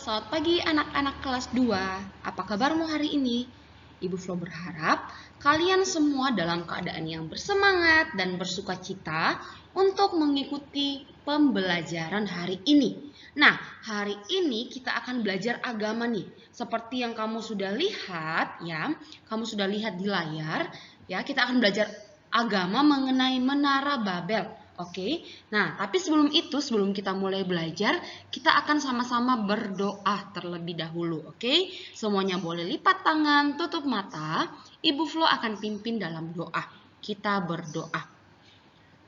Selamat pagi anak-anak kelas 2. Apa kabarmu hari ini? Ibu Flo berharap kalian semua dalam keadaan yang bersemangat dan bersukacita untuk mengikuti pembelajaran hari ini. Nah, hari ini kita akan belajar agama nih. Seperti yang kamu sudah lihat ya, kamu sudah lihat di layar ya, kita akan belajar agama mengenai Menara Babel. Oke, nah tapi sebelum kita mulai belajar, kita akan sama-sama berdoa terlebih dahulu. Oke, semuanya boleh lipat tangan, tutup mata. Ibu Flo akan pimpin dalam doa. Kita berdoa.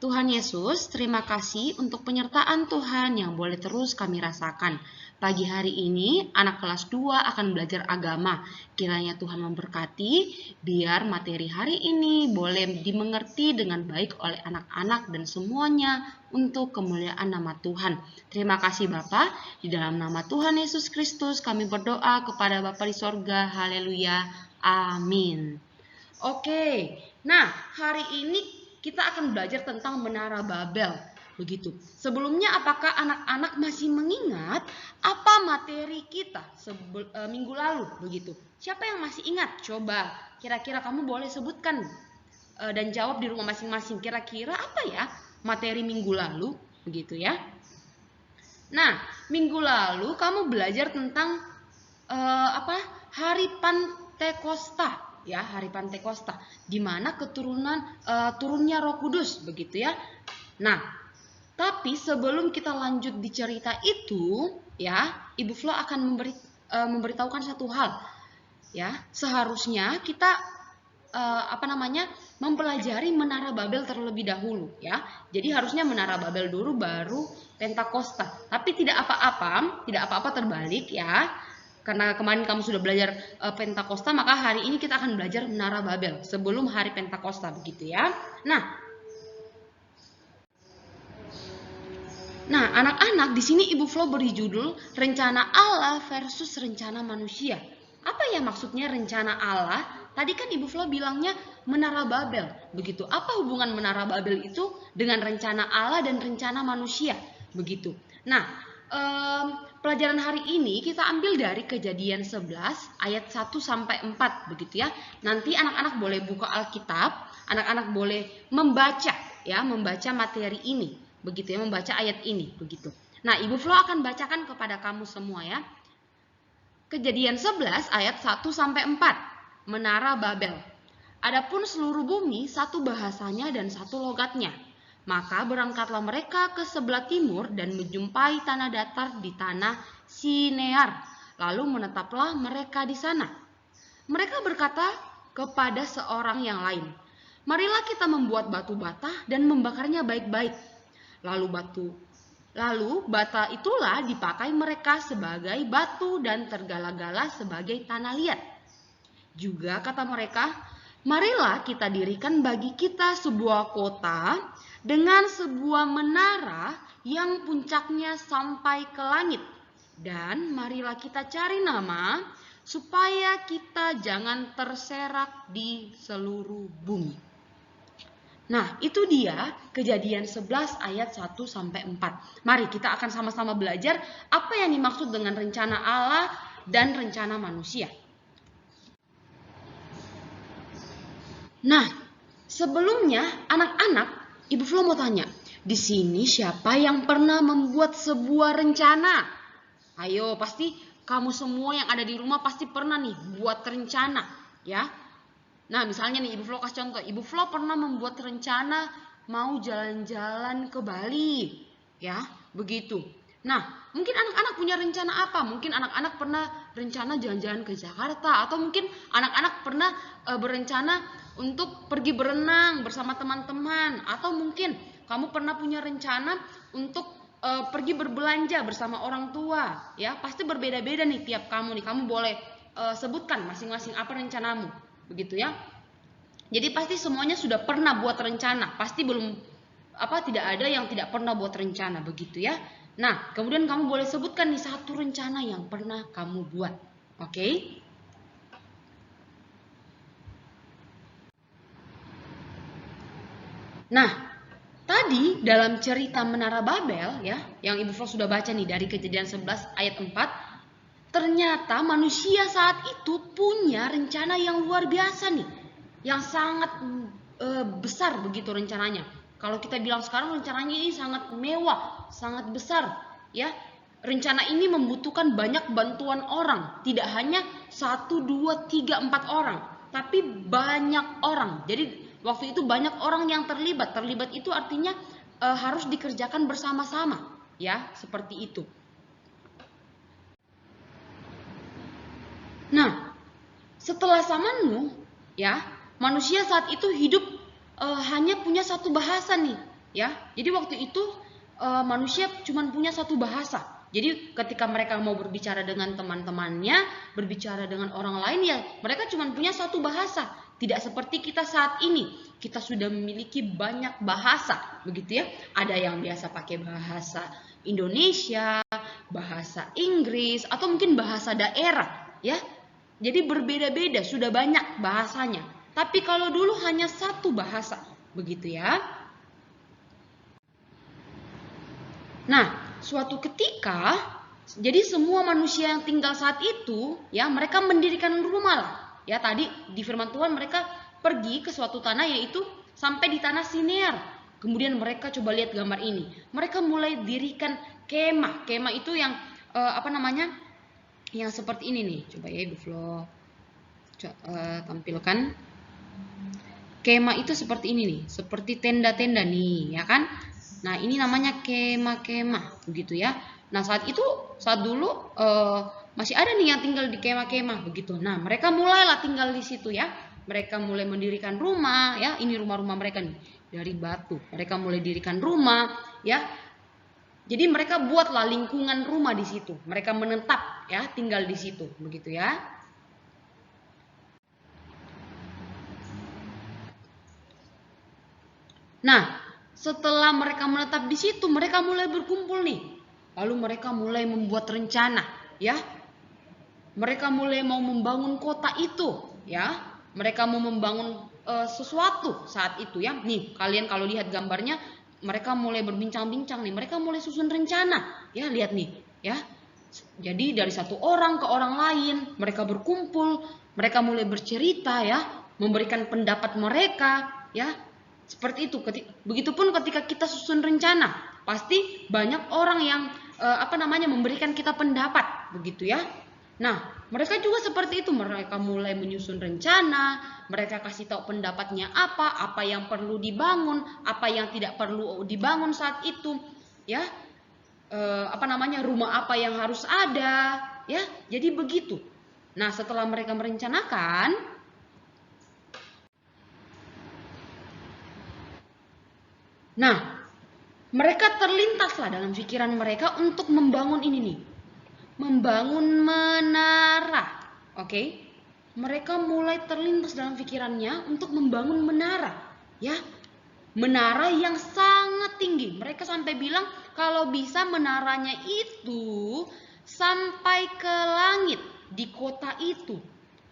Tuhan Yesus, terima kasih untuk penyertaan Tuhan yang boleh terus kami rasakan. Pagi hari ini, anak kelas 2 akan belajar agama. Kiranya Tuhan memberkati, biar materi hari ini boleh dimengerti dengan baik oleh anak-anak dan semuanya untuk kemuliaan nama Tuhan. Terima kasih Bapa, di dalam nama Tuhan Yesus Kristus kami berdoa kepada Bapa di sorga. Haleluya, amin. Oke, nah hari ini kita akan belajar tentang Menara Babel. Begitu. Sebelumnya apakah anak-anak masih mengingat apa materi kita minggu lalu? Begitu. Siapa yang masih ingat? Coba kira-kira kamu boleh sebutkan dan jawab di rumah masing-masing. Kira-kira apa ya materi minggu lalu? Begitu ya. Nah, minggu lalu kamu belajar tentang Hari Pantekosta. Ya, hari Pantekosta, di mana turunnya Roh Kudus, begitu ya. Nah, tapi sebelum kita lanjut di cerita itu, ya, Ibu Flo akan memberitahukan satu hal. Ya, seharusnya kita mempelajari Menara Babel terlebih dahulu, ya. Jadi harusnya Menara Babel dulu baru Pentakosta. Tapi tidak apa-apa terbalik ya. Karena kemarin kamu sudah belajar Pentakosta, maka hari ini kita akan belajar Menara Babel sebelum hari Pentakosta, begitu ya. Nah, anak-anak, di sini Ibu Flo beri judul Rencana Allah versus Rencana Manusia. Apa ya maksudnya rencana Allah? Tadi kan Ibu Flo bilangnya Menara Babel, begitu. Apa hubungan Menara Babel itu dengan rencana Allah dan rencana manusia, begitu. Nah, pelajaran hari ini kita ambil dari Kejadian 11 ayat 1 sampai 4, begitu ya. Nanti anak-anak boleh buka Alkitab, anak-anak boleh membaca materi ini, begitu ya, membaca ayat ini, begitu. Nah, Ibu Flo akan bacakan kepada kamu semua ya. Kejadian 11 ayat 1 sampai 4, Menara Babel. Adapun seluruh bumi satu bahasanya dan satu logatnya. Maka berangkatlah mereka ke sebelah timur dan menjumpai tanah datar di tanah Sinear. Lalu menetaplah mereka di sana. Mereka berkata kepada seorang yang lain, marilah kita membuat batu bata dan membakarnya baik-baik. Lalu bata itulah dipakai mereka sebagai batu dan tergala-gala sebagai tanah liat. Juga kata mereka, marilah kita dirikan bagi kita sebuah kota dengan sebuah menara yang puncaknya sampai ke langit. Dan marilah kita cari nama supaya kita jangan terserak di seluruh bumi. Nah, itu dia Kejadian 11 ayat 1 sampai 4. Mari kita akan sama-sama belajar apa yang dimaksud dengan rencana Allah dan rencana manusia. Nah, sebelumnya anak-anak, Ibu Flo mau tanya, di sini siapa yang pernah membuat sebuah rencana? Ayo, pasti kamu semua yang ada di rumah pasti pernah nih buat rencana, ya. Nah, misalnya nih Ibu Flo kasih contoh, Ibu Flo pernah membuat rencana mau jalan-jalan ke Bali, ya, begitu. Nah, mungkin anak-anak punya rencana apa? Mungkin anak-anak pernah rencana jalan-jalan ke Jakarta, atau mungkin anak-anak pernah berencana untuk pergi berenang bersama teman-teman, atau mungkin kamu pernah punya rencana untuk pergi berbelanja bersama orang tua, ya. Pasti berbeda-beda nih tiap kamu nih. Kamu boleh sebutkan masing-masing apa rencanamu, begitu ya. Jadi pasti semuanya sudah pernah buat rencana. Pasti tidak ada yang tidak pernah buat rencana, begitu ya. Nah, kemudian kamu boleh sebutkan nih satu rencana yang pernah kamu buat. Oke? Nah, tadi dalam cerita Menara Babel ya, yang Ibu Flo sudah baca nih dari Kejadian 11 ayat 4, ternyata manusia saat itu punya rencana yang luar biasa nih, yang sangat besar begitu rencananya. Kalau kita bilang sekarang rencananya ini sangat mewah, sangat besar, ya. Rencana ini membutuhkan banyak bantuan orang, tidak hanya 1, 2, 3, 4 orang, tapi banyak orang. Jadi waktu itu banyak orang yang terlibat. Terlibat itu artinya harus dikerjakan bersama-sama, ya, seperti itu. Nah, setelah zaman Nuh, ya, manusia saat itu hidup hanya punya satu bahasa nih, ya. Jadi waktu itu manusia cuma punya satu bahasa. Jadi ketika mereka mau berbicara dengan teman-temannya, berbicara dengan orang lain, ya mereka cuma punya satu bahasa. Tidak seperti kita saat ini, kita sudah memiliki banyak bahasa, begitu ya. Ada yang biasa pakai bahasa Indonesia, bahasa Inggris, atau mungkin bahasa daerah, ya. Jadi berbeda-beda, sudah banyak bahasanya. Tapi kalau dulu hanya satu bahasa, begitu ya. Nah, suatu ketika, jadi semua manusia yang tinggal saat itu, ya mereka mendirikan rumah lah. Ya tadi di firman Tuhan mereka pergi ke suatu tanah, yaitu sampai di tanah Sinear. Kemudian mereka coba lihat gambar ini. Mereka mulai dirikan kemah. Kemah itu yang yang seperti ini nih. Coba ya Ibu Flo tampilkan. Kemah itu seperti ini nih, seperti tenda-tenda nih, ya kan? Nah, ini namanya kemah-kemah, begitu ya. Nah, saat dulu masih ada nih yang tinggal di kemah-kemah, begitu. Nah, mereka mulailah tinggal di situ ya. Mereka mulai mendirikan rumah, ya. Ini rumah-rumah mereka nih dari batu. Mereka mulai dirikan rumah, ya. Jadi mereka buatlah lingkungan rumah di situ. Mereka menetap, ya, tinggal di situ, begitu ya. Nah, setelah mereka menetap di situ, mereka mulai berkumpul nih. Lalu mereka mulai membuat rencana, ya. Mereka mulai mau membangun kota itu, ya. Mereka mau membangun sesuatu saat itu, ya. Nih, kalian kalau lihat gambarnya, mereka mulai berbincang-bincang nih. Mereka mulai susun rencana, ya. Lihat nih, ya. Jadi dari satu orang ke orang lain, mereka berkumpul, mereka mulai bercerita, ya, memberikan pendapat mereka, ya. Seperti itu. Begitupun ketika kita susun rencana, pasti banyak orang yang memberikan kita pendapat, begitu ya. Nah, mereka juga seperti itu. Mereka mulai menyusun rencana, mereka kasih tahu pendapatnya apa yang perlu dibangun, apa yang tidak perlu dibangun saat itu, ya. Rumah apa yang harus ada, ya. Jadi begitu. Nah, setelah mereka merencanakan, nah, mereka terlintaslah dalam pikiran mereka untuk membangun ini nih. Membangun menara. Oke? Mereka mulai terlintas dalam pikirannya untuk membangun menara, ya. Menara yang sangat tinggi. Mereka sampai bilang kalau bisa menaranya itu sampai ke langit di kota itu.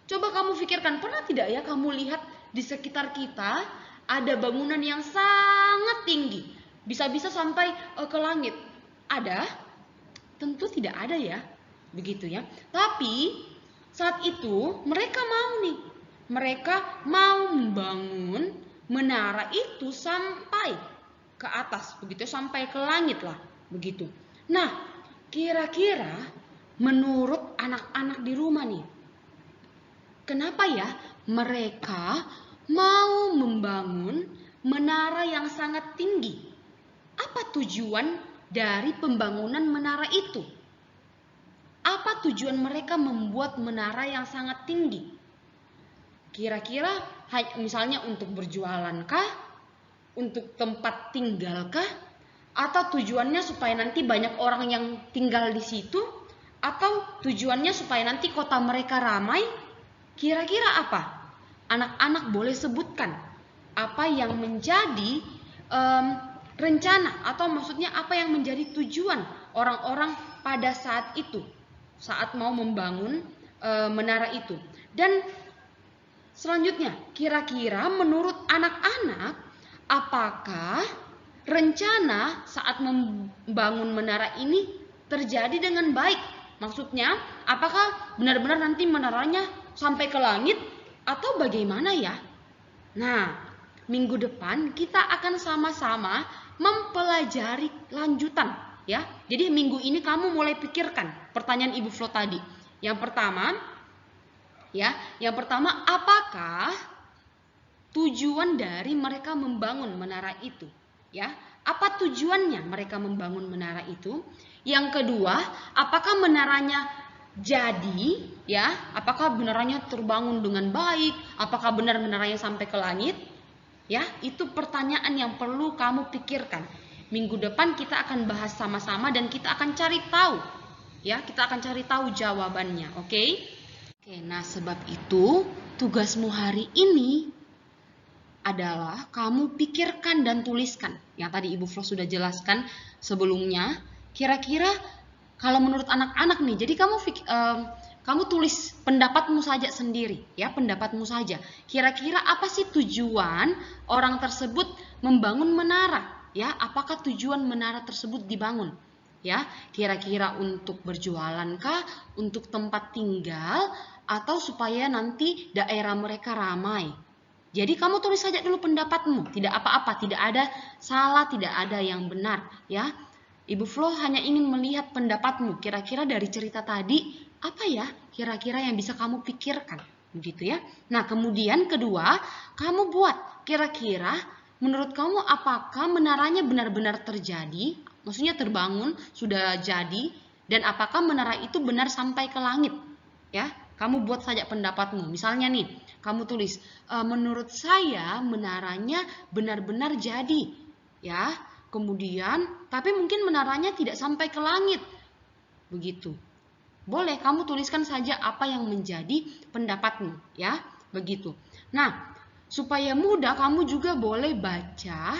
Coba kamu pikirkan, pernah tidak ya kamu lihat di sekitar kita ada bangunan yang sangat tinggi, bisa-bisa sampai ke langit? Ada? Tentu tidak ada ya, begitu ya. Tapi saat itu mereka mau membangun menara itu sampai ke atas, begitu, sampai ke langit lah, begitu. Nah, kira-kira menurut anak-anak di rumah nih, kenapa ya mereka mau membangun menara yang sangat tinggi? Apa tujuan dari pembangunan menara itu? Apa tujuan mereka membuat menara yang sangat tinggi? Kira-kira misalnya untuk berjualan kah? Untuk tempat tinggal kah? Atau tujuannya supaya nanti banyak orang yang tinggal di situ? Atau tujuannya supaya nanti kota mereka ramai? Kira-kira apa? Anak-anak boleh sebutkan apa yang menjadi rencana, atau maksudnya apa yang menjadi tujuan orang-orang pada saat itu, saat mau membangun menara itu. Dan selanjutnya, kira-kira menurut anak-anak, apakah rencana saat membangun menara ini terjadi dengan baik? Maksudnya, apakah benar-benar nanti menaranya sampai ke langit atau bagaimana ya? Nah, minggu depan kita akan sama-sama mempelajari lanjutan ya. Jadi minggu ini kamu mulai pikirkan pertanyaan Ibu Flo tadi. Yang pertama, apakah tujuan dari mereka membangun menara itu? Ya, apa tujuannya mereka membangun menara itu? Yang kedua, apakah menaranya jadi, ya? Apakah menaranya terbangun dengan baik? Apakah benar menaranya sampai ke langit? Ya, itu pertanyaan yang perlu kamu pikirkan. Minggu depan kita akan bahas sama-sama dan kita akan cari tahu. Ya, kita akan cari tahu jawabannya, oke? Oke, nah sebab itu tugasmu hari ini adalah kamu pikirkan dan tuliskan. Yang tadi Ibu Flo sudah jelaskan sebelumnya. Kira-kira kalau menurut anak-anak nih, jadi kamu tulis pendapatmu saja sendiri, ya, pendapatmu saja. Kira-kira apa sih tujuan orang tersebut membangun menara? Ya, apakah tujuan menara tersebut dibangun? Ya, kira-kira untuk berjualan kah, untuk tempat tinggal, atau supaya nanti daerah mereka ramai? Jadi kamu tulis saja dulu pendapatmu, tidak apa-apa, tidak ada salah, tidak ada yang benar, ya. Ibu Flo hanya ingin melihat pendapatmu, kira-kira dari cerita tadi, apa ya kira-kira yang bisa kamu pikirkan, begitu ya. Nah, kemudian kedua, kamu buat kira-kira menurut kamu apakah menaranya benar-benar terjadi, maksudnya terbangun, sudah jadi, dan apakah menara itu benar sampai ke langit, ya. Kamu buat saja pendapatmu. Misalnya nih, kamu tulis, menurut saya menaranya benar-benar jadi, ya. Kemudian, tapi mungkin menaranya tidak sampai ke langit, begitu. Boleh, kamu tuliskan saja apa yang menjadi pendapatmu, ya, begitu. Nah, supaya mudah, kamu juga boleh baca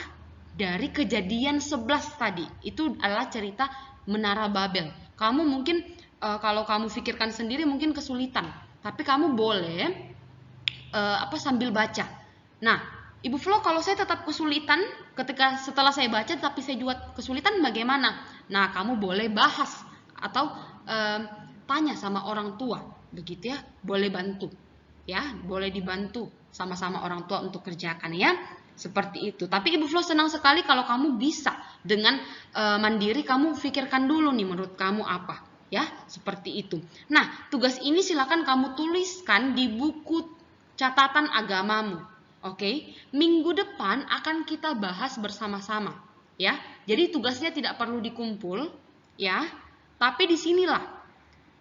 dari kejadian 11 tadi. Itu adalah cerita Menara Babel. Kamu mungkin kalau kamu pikirkan sendiri mungkin kesulitan, tapi kamu boleh sambil baca. Nah, Ibu Flo, kalau saya tetap kesulitan setelah saya baca tapi saya juga kesulitan bagaimana? Nah, kamu boleh bahas atau tanya sama orang tua, begitu ya, boleh bantu, ya, boleh dibantu sama-sama orang tua untuk kerjakan, ya, seperti itu. Tapi Ibu Flo senang sekali kalau kamu bisa dengan mandiri, kamu pikirkan dulu nih menurut kamu apa. Ya, seperti itu. Nah, tugas ini silakan kamu tuliskan di buku catatan agamamu. Oke, minggu depan akan kita bahas bersama-sama. Ya, jadi tugasnya tidak perlu dikumpul, ya. Tapi disinilah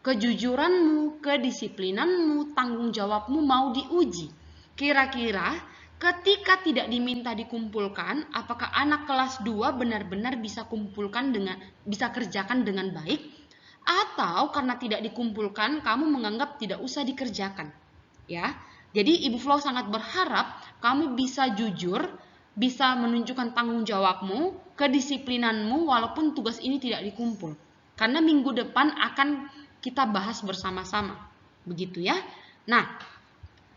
kejujuranmu, kedisiplinanmu, tanggung jawabmu mau diuji. Kira-kira ketika tidak diminta dikumpulkan, apakah anak kelas 2 benar-benar bisa kerjakan dengan baik? Atau karena tidak dikumpulkan, kamu menganggap tidak usah dikerjakan, ya. Jadi Ibu Flo sangat berharap kamu bisa jujur, bisa menunjukkan tanggung jawabmu, kedisiplinanmu, walaupun tugas ini tidak dikumpul. Karena minggu depan akan kita bahas bersama-sama, begitu ya. Nah,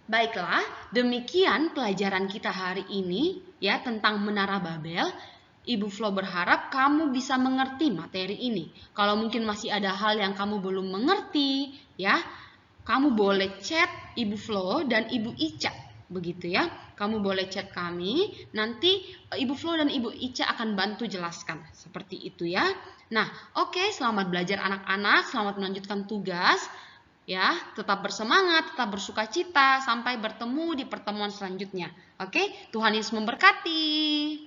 baiklah, demikian pelajaran kita hari ini, ya, tentang Menara Babel. Ibu Flo berharap kamu bisa mengerti materi ini. Kalau mungkin masih ada hal yang kamu belum mengerti, ya, kamu boleh chat Ibu Flo dan Ibu Ica, begitu ya. Kamu boleh chat kami, nanti Ibu Flo dan Ibu Ica akan bantu jelaskan, seperti itu ya. Nah, oke, selamat belajar anak-anak, selamat melanjutkan tugas, ya. Tetap bersemangat, tetap bersukacita, sampai bertemu di pertemuan selanjutnya. Oke, Tuhan Yesus memberkati.